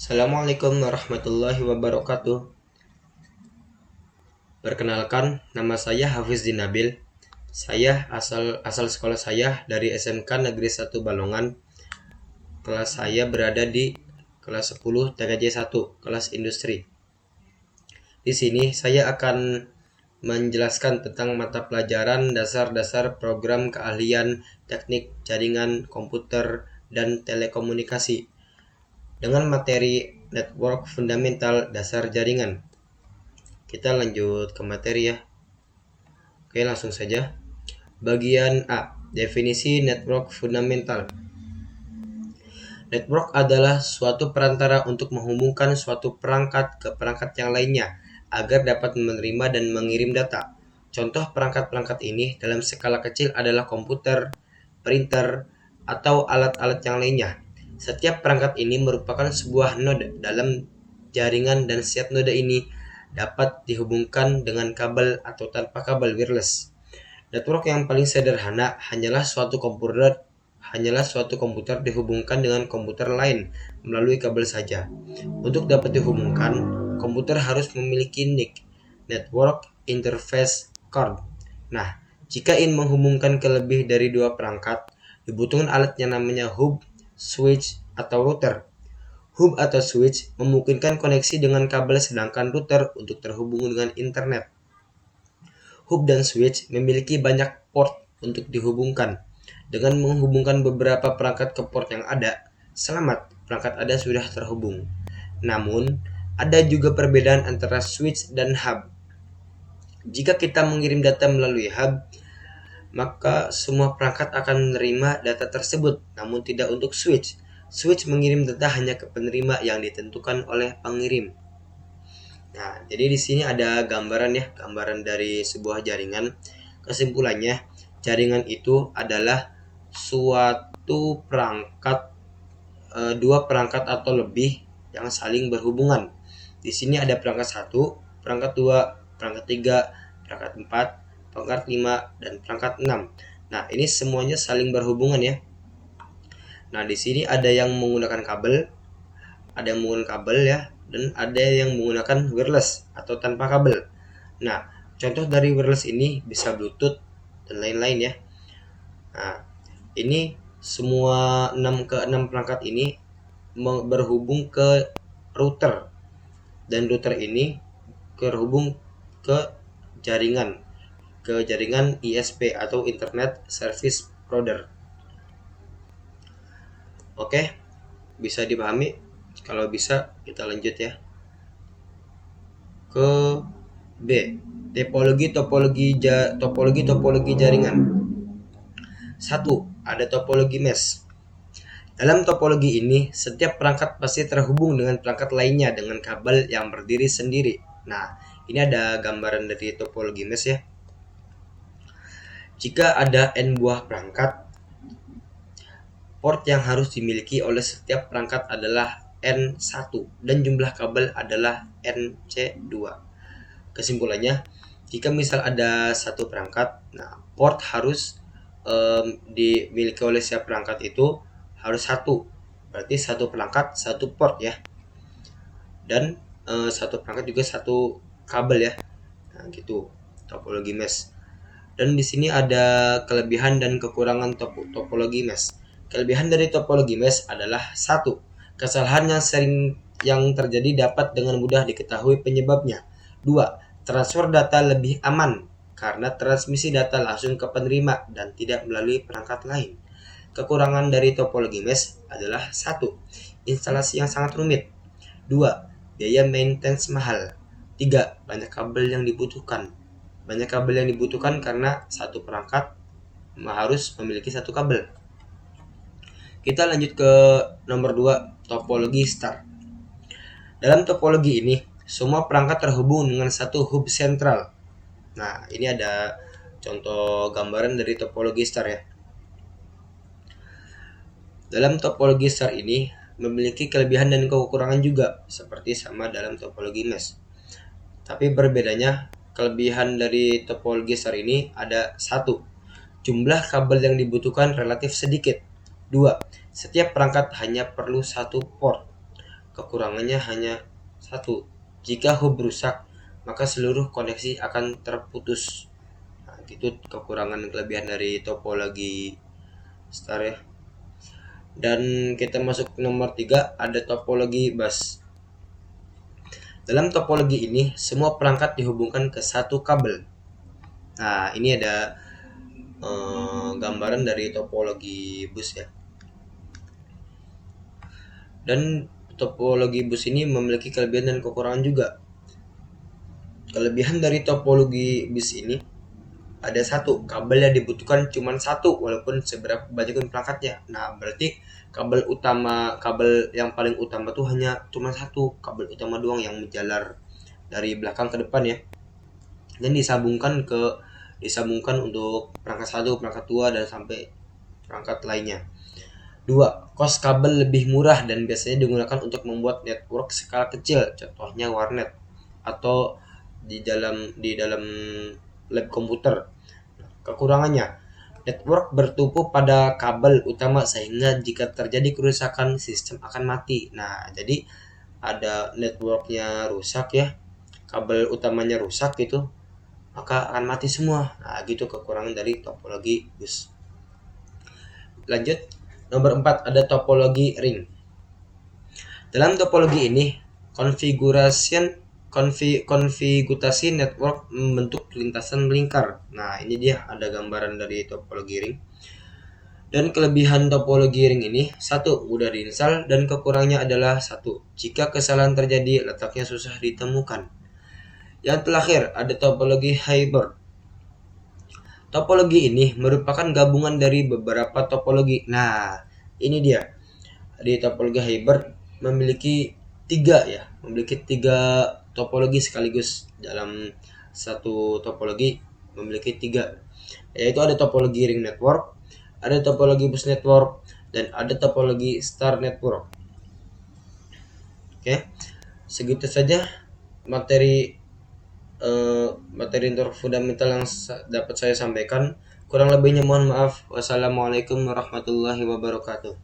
Assalamualaikum warahmatullahi wabarakatuh. Perkenalkan, nama saya Hafizdin Nabil. Saya asal sekolah saya dari SMK Negeri 1 Balongan. Kelas saya berada di kelas 10 TKJ 1, kelas industri. Di sini saya akan menjelaskan tentang mata pelajaran dasar-dasar program keahlian teknik jaringan komputer dan telekomunikasi dengan materi network fundamental dasar jaringan. Kita lanjut ke materi ya. Oke, langsung saja. Bagian A, definisi network fundamental. Network adalah suatu perantara untuk menghubungkan suatu perangkat ke perangkat yang lainnya agar dapat menerima dan mengirim data. Contoh perangkat-perangkat ini dalam skala kecil adalah komputer, printer, atau alat-alat yang lainnya. Setiap perangkat ini merupakan sebuah node dalam jaringan dan setiap node ini dapat dihubungkan dengan kabel atau tanpa kabel wireless. Network yang paling sederhana hanyalah suatu komputer dihubungkan dengan komputer lain melalui kabel saja. Untuk dapat dihubungkan, komputer harus memiliki NIC, Network Interface Card. Nah, jika ingin menghubungkan ke lebih dari dua perangkat, dibutuhkan alat yang namanya hub, switch, atau router. Hub atau switch memungkinkan koneksi dengan kabel sedangkan router untuk terhubung dengan internet. Hub dan switch memiliki banyak port untuk dihubungkan. Dengan menghubungkan beberapa perangkat ke port yang ada, selamat, perangkat Anda sudah terhubung. Namun, ada juga perbedaan antara switch dan hub. Jika kita mengirim data melalui hub, maka semua perangkat akan menerima data tersebut, namun tidak untuk switch. Switch mengirim data hanya ke penerima yang ditentukan oleh pengirim. Nah, jadi di sini ada gambaran dari sebuah jaringan. Kesimpulannya, jaringan itu adalah suatu perangkat, dua perangkat atau lebih yang saling berhubungan. Di sini ada perangkat 1, perangkat 2, perangkat 3, perangkat 4, perangkat 5, dan perangkat 6. Nah, ini semuanya saling berhubungan ya. Nah, di sini ada yang menggunakan kabel, ya, dan ada yang menggunakan wireless atau tanpa kabel. Nah, contoh dari wireless ini bisa Bluetooth dan lain-lain ya. Nah, ini semua 6 perangkat ini berhubung ke router, dan router ini terhubung ke jaringan ISP atau Internet Service Provider. Oke, bisa dipahami? Kalau bisa, kita lanjut ya ke B, topologi jaringan. 1. Ada topologi mesh. Dalam topologi ini, setiap perangkat pasti terhubung dengan perangkat lainnya dengan kabel yang berdiri sendiri. Nah, ini ada gambaran dari topologi mesh ya. Jika ada n buah perangkat, port yang harus dimiliki oleh setiap perangkat adalah N1 dan jumlah kabel adalah NC2. Kesimpulannya, jika misal ada satu perangkat, nah port harus dimiliki oleh setiap perangkat itu harus satu. Berarti satu perangkat satu port ya. Dan satu perangkat juga satu kabel ya. Nah, gitu topologi mesh. Dan di sini ada kelebihan dan kekurangan topologi mesh. Kelebihan dari topologi mesh adalah 1. Kesalahan yang terjadi dapat dengan mudah diketahui penyebabnya. 2. Transfer data lebih aman karena transmisi data langsung ke penerima dan tidak melalui perangkat lain. Kekurangan dari topologi mesh adalah 1. Instalasi yang sangat rumit. 2. Biaya maintenance mahal. 3. Banyak kabel yang dibutuhkan karena satu perangkat harus memiliki satu kabel. Kita lanjut ke nomor 2, topologi star. Dalam topologi ini, semua perangkat terhubung dengan satu hub sentral. Nah, ini ada contoh gambaran dari topologi star ya. Dalam topologi star ini memiliki kelebihan dan kekurangan juga, seperti sama dalam topologi mesh. Tapi berbedanya, kelebihan dari topologi star ini ada 1. Jumlah kabel yang dibutuhkan relatif sedikit. 2. Setiap perangkat hanya perlu satu port. kekurangannya hanya satu. Jika hub rusak, maka seluruh koneksi akan terputus. Nah, gitu kekurangan kelebihan dari topologi star ya. Dan kita masuk ke nomor 3, ada topologi bus. Dalam topologi ini, semua perangkat dihubungkan ke satu kabel. Nah, ini ada gambaran dari topologi bus ya. Dan topologi bus ini memiliki kelebihan dan kekurangan juga. Kelebihan dari topologi bus ini ada satu, kabel yang dibutuhkan cuma satu walaupun seberapa banyak pun perangkatnya. Nah, berarti kabel yang paling utama tuh hanya cuma satu, kabel utama doang yang menjalar dari belakang ke depan ya. Dan disambungkan untuk perangkat satu, perangkat dua, dan sampai perangkat lainnya. 2. Kos kabel lebih murah dan biasanya digunakan untuk membuat network skala kecil, contohnya warnet atau di dalam lab komputer. Kekurangannya, network bertumpu pada kabel utama sehingga jika terjadi kerusakan sistem akan mati. Nah, jadi ada networknya rusak ya, kabel utamanya rusak gitu, maka akan mati semua. Nah, gitu kekurangan dari topologi bus. Lanjut, nomor 4 ada topologi ring. Dalam topologi ini, konfigurasi network membentuk lintasan melingkar. Nah, ini dia ada gambaran dari topologi ring. Dan kelebihan topologi ring ini, satu, mudah diinstal, dan kekurangannya adalah satu, jika kesalahan terjadi, letaknya susah ditemukan. Yang terakhir, ada topologi hybrid. Topologi ini merupakan gabungan dari beberapa topologi. Nah, ini dia. Di topologi hybrid memiliki tiga topologi sekaligus. Dalam satu topologi memiliki tiga, yaitu ada topologi ring network, ada topologi bus network, dan ada topologi star network. Oke, segitu saja materi fundamental yang dapat saya sampaikan. Kurang lebihnya mohon maaf. Wassalamualaikum warahmatullahi wabarakatuh.